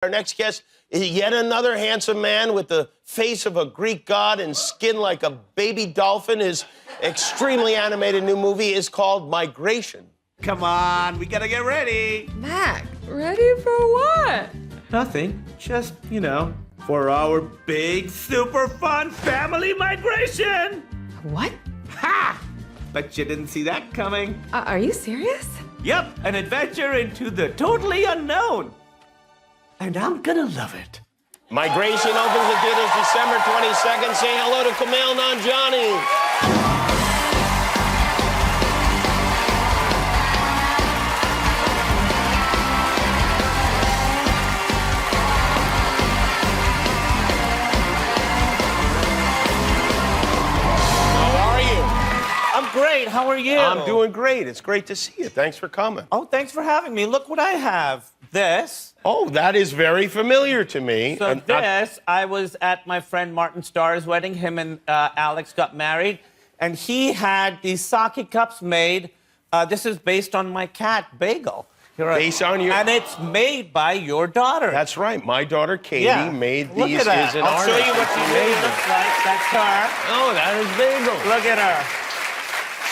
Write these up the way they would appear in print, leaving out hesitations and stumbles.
Our next guest is yet another handsome man with the face of a Greek god and skin like a baby dolphin. His extremely animated new movie is called Migration. Come on, we gotta get ready. Mac, ready for what? Nothing, just, for our big, super fun family migration. What? Ha! Bet you didn't see that coming. Are you serious? Yep, an adventure into the totally unknown. And I'm gonna love it. Migration opens in theaters December 22nd. Say hello to Kumail Nanjiani. I'm great. How are you? I'm doing great. It's great to see you. Thanks for coming. Oh, thanks for having me. Look what I have. This. Oh, that is very familiar to me. So I was at my friend Martin Starr's wedding. Him and Alex got married, and he had these sake cups made. This is based on my cat, Bagel. Based on your... And it's made by your daughter. That's right. My daughter, Katie, made Look these. at that. I'll show you what she made. Looks like. That's her. Oh, that is Bagel. Look at her.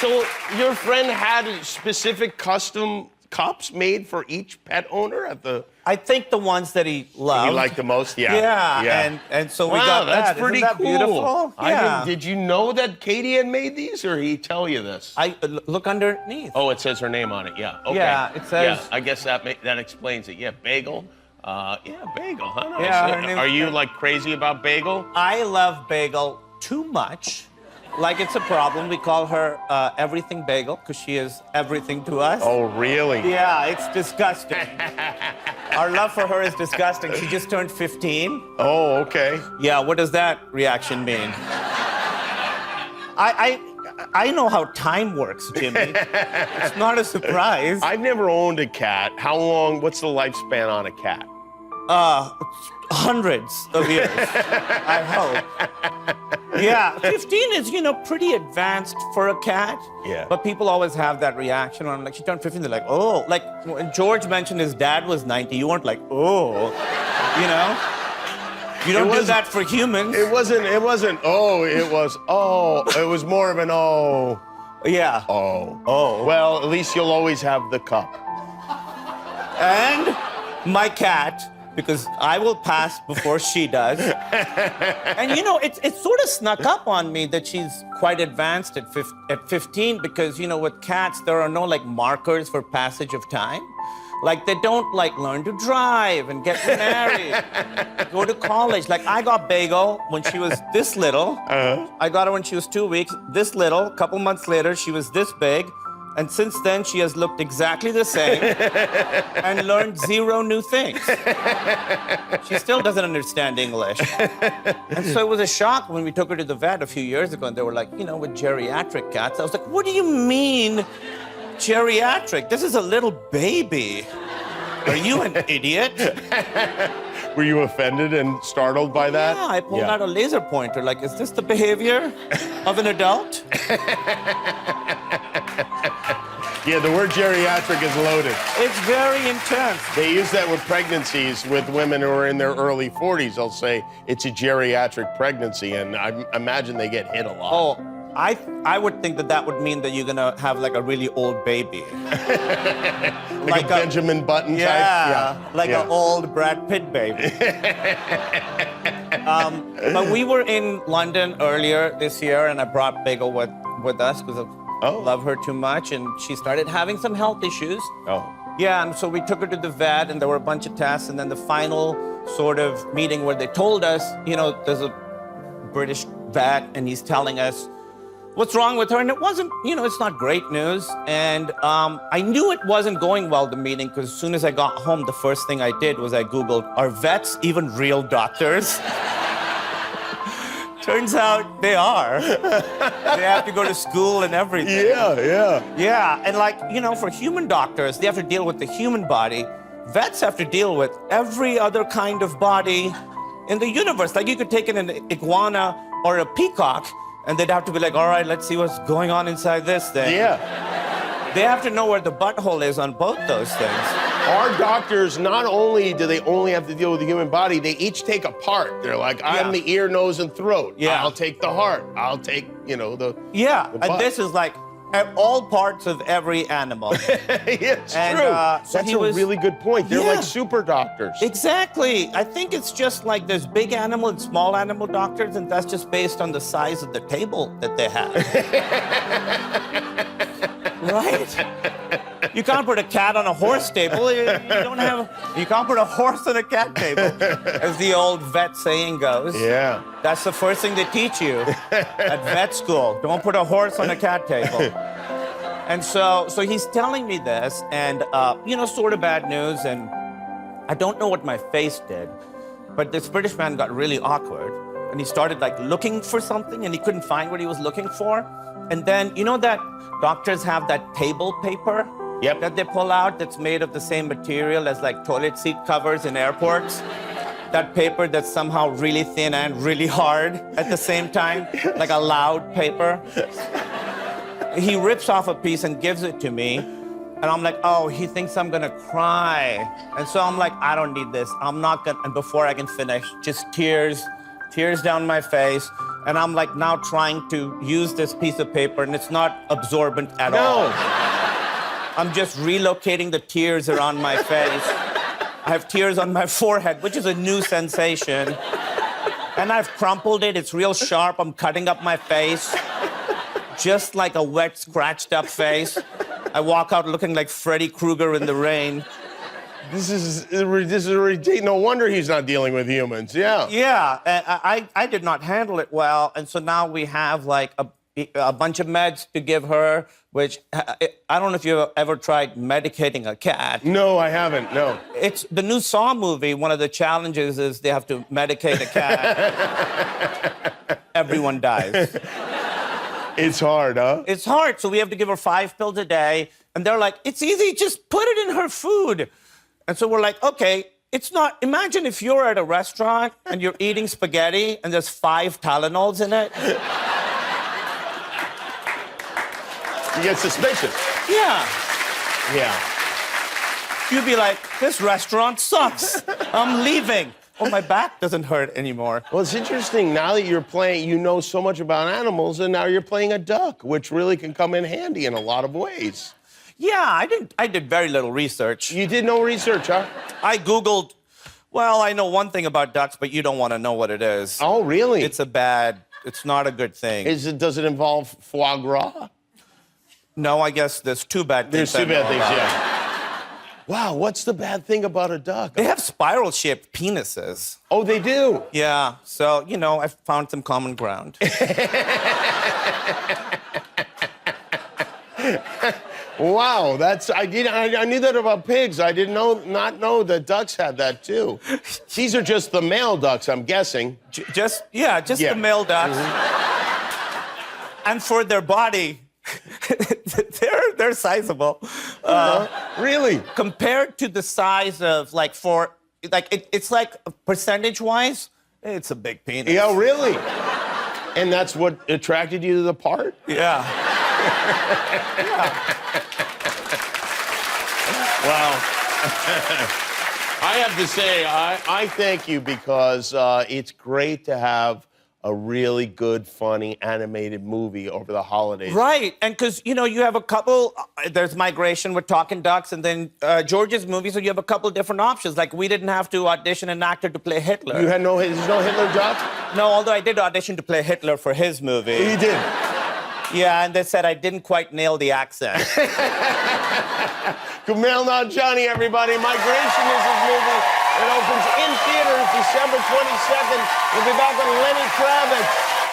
So your friend had specific custom cups made for each pet owner at the... I think the ones that he loved. He liked the most, yeah. Yeah. And so we got that. That's pretty Isn't that cool. Beautiful? Yeah. Did you know that Katie had made these, or he tell you this? Look underneath. Oh, it says her name on it. Yeah. Okay. Yeah, it says. Yeah, I guess that explains it. Yeah, Bagel. Bagel. Huh? Nice. Yeah, her name- Are you like crazy about Bagel? I love Bagel too much. Like it's a problem. We call her Everything Bagel because she is everything to us. Oh, really? Yeah, it's disgusting. Our love for her is disgusting. She just turned 15. Oh, okay. Yeah, what does that reaction mean? I know how time works, Jimmy. It's not a surprise. I've never owned a cat. What's the lifespan on a cat? Hundreds of years, I hope. Yeah, 15 is, pretty advanced for a cat. Yeah. But people always have that reaction when I'm like, she turned 15, they're like, oh. Like, when George mentioned his dad was 90, you weren't like, oh, You don't do that for humans. It wasn't, oh, it was, oh. It was more of an oh. Yeah. Oh. Oh. Well, at least you'll always have the cup. And my cat, because I will pass before she does. And it sort of snuck up on me that she's quite advanced at 15 because, with cats, there are no markers for passage of time. Like, they don't learn to drive and get married, go to college. Like, I got Bagel when she was this little. I got her when she was 2 weeks, this little. A couple months later, she was this big. And since then, she has looked exactly the same and learned 0 new things. She still doesn't understand English. And so it was a shock when we took her to the vet a few years ago, and they were like, with geriatric cats. I was like, what do you mean geriatric? This is a little baby. Are you an idiot? Were you offended and startled by that? Yeah, I pulled out a laser pointer. Like, is this the behavior of an adult? Yeah, the word geriatric is loaded. It's very intense. They use that with pregnancies with women who are in their early 40s. They'll say it's a geriatric pregnancy, and I imagine they get hit a lot. Oh, I would think that would mean that you're gonna have a really old baby. like a Benjamin Button type? Yeah, an old Brad Pitt baby. But we were in London earlier this year, and I brought Bagel with us because I love her too much, and she started having some health issues. Oh. Yeah, and so we took her to the vet, and there were a bunch of tests, and then the final sort of meeting where they told us, there's a British vet, and he's telling us what's wrong with her, and it wasn't, it's not great news. And I knew it wasn't going well, the meeting, because as soon as I got home, the first thing I did was I Googled, are vets even real doctors? Turns out they are. They have to go to school and everything. Yeah. Yeah, and for human doctors, they have to deal with the human body. Vets have to deal with every other kind of body in the universe. Like, you could take in an iguana or a peacock, and they'd have to be like, all right, let's see what's going on inside this thing. Yeah. They have to know where the butthole is on both those things. Our doctors, not only do they only have to deal with the human body, they each take a part. They're like, I'm the ear, nose, and throat. Yeah. I'll take the heart. I'll take, the Yeah, the and butt. this is like all parts of every animal. It's And, true. so That's he a was- really good point. They're Yeah. like super doctors. Exactly. I think it's just like there's big animal and small animal doctors, and that's just based on the size of the table that they have. Right? You can't put a cat on a horse table. You don't have. You can't put a horse on a cat table, as the old vet saying goes. Yeah. That's the first thing they teach you at vet school. Don't put a horse on a cat table. And so he's telling me this, and sort of bad news, and I don't know what my face did, but this British man got really awkward, and he started like looking for something, and he couldn't find what he was looking for. And then, that doctors have that table paper Yep. that they pull out that's made of the same material as like toilet seat covers in airports? That paper that's somehow really thin and really hard at the same time, like a loud paper. He rips off a piece and gives it to me. And I'm like, oh, he thinks I'm gonna cry. And so I'm like, I don't need this. I'm not gonna, and before I can finish, just tears down my face. And I'm like now trying to use this piece of paper, and it's not absorbent at all. I'm just relocating the tears around my face. I have tears on my forehead, which is a new sensation. And I've crumpled it. It's real sharp. I'm cutting up my face. Just like a wet, scratched up face. I walk out looking like Freddy Krueger in the rain. This is ridiculous. No wonder he's not dealing with humans. Yeah. Yeah, I did not handle it well. And so now we have like a bunch of meds to give her, which I don't know if you've ever tried medicating a cat. No, I haven't. No. It's the new Saw movie. One of the challenges is they have to medicate a cat. Everyone dies. It's hard, huh? It's hard, so we have to give her 5 pills a day. And they're like, it's easy, just put it in her food. And so we're like, okay, it's not, imagine if you're at a restaurant and you're eating spaghetti and there's 5 Tylenols in it. You get suspicious. Yeah. Yeah. You'd be like, this restaurant sucks. I'm leaving. Oh, my back doesn't hurt anymore. Well, it's interesting now that you're playing, you know so much about animals, and now you're playing a duck, which really can come in handy in a lot of ways. Yeah, I did very little research. You did no research, huh? I Googled, well, I know one thing about ducks, but you don't want to know what it is. Oh, really? It's not a good thing. Does it involve foie gras? No, I guess there's 2 bad things. There's 2 bad I know things, about. yeah. Wow, what's the bad thing about a duck? They have spiral-shaped penises. Oh, they do? Yeah, so, I found some common ground. Wow, I knew that about pigs. I did not know that ducks had that too. These are just the male ducks, I'm guessing. Just the male ducks. Mm-hmm. And for their body, they're sizable. Really? Compared to the size of it's like percentage-wise, it's a big penis. Yeah, really? And that's what attracted you to the part? Yeah. Wow. I have to say, I thank you because it's great to have a really good, funny, animated movie over the holidays. Right, and because, you have a couple, there's Migration with Talking Ducks, and then George's movie, so you have a couple different options. Like, we didn't have to audition an actor to play Hitler. There's no Hitler duck? No, although I did audition to play Hitler for his movie. You did? Yeah, and they said I didn't quite nail the accent. Kumail Nanjiani, everybody. Migration is his movie. It opens in theaters December 22nd. We'll be back with Lenny Kravitz.